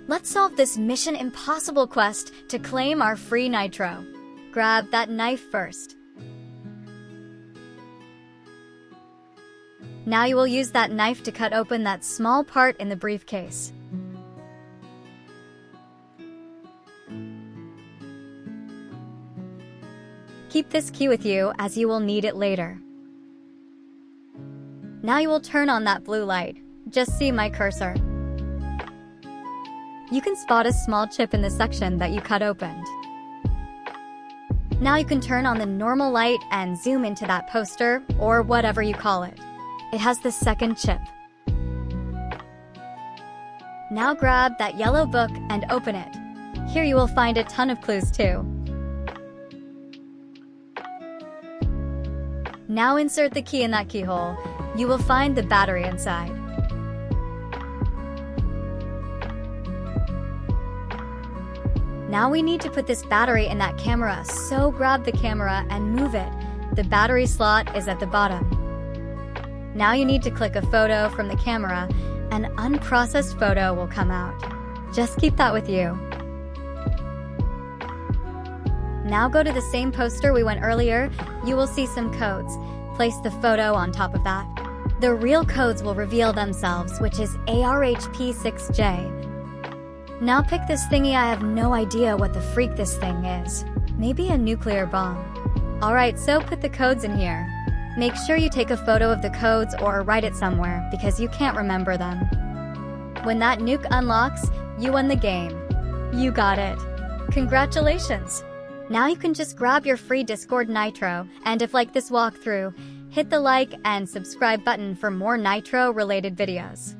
Let's solve this Mission Impossible quest to claim our free Nitro. Grab that knife first. Now you will use that knife to cut open that small part in the briefcase. Keep this key with you as you will need it later. Now you will turn on that blue light. Just see my cursor. You can spot a small chip in the section that you cut opened. Now you can turn on the normal light and zoom into that poster, or whatever you call it. It has the second chip. Now grab that yellow book and open it. Here you will find a ton of clues too. Now insert the key in that keyhole. You will find the battery inside. Now we need to put this battery in that camera, so grab the camera and move it. The battery slot is at the bottom. Now you need to click a photo from the camera. An unprocessed photo will come out. Just keep that with you. Now go to the same poster we went earlier. You will see some codes. Place the photo on top of that. The real codes will reveal themselves, which is ARHP6J. Now pick this thingy. I have no idea what the freak this thing is. Maybe a nuclear bomb. Alright, so put the codes in here. Make sure you take a photo of the codes or write it somewhere because you can't remember them. When that nuke unlocks, you won the game. You got it. Congratulations! Now you can just grab your free Discord Nitro, and if like this walkthrough, hit the like and subscribe button for more Nitro related videos.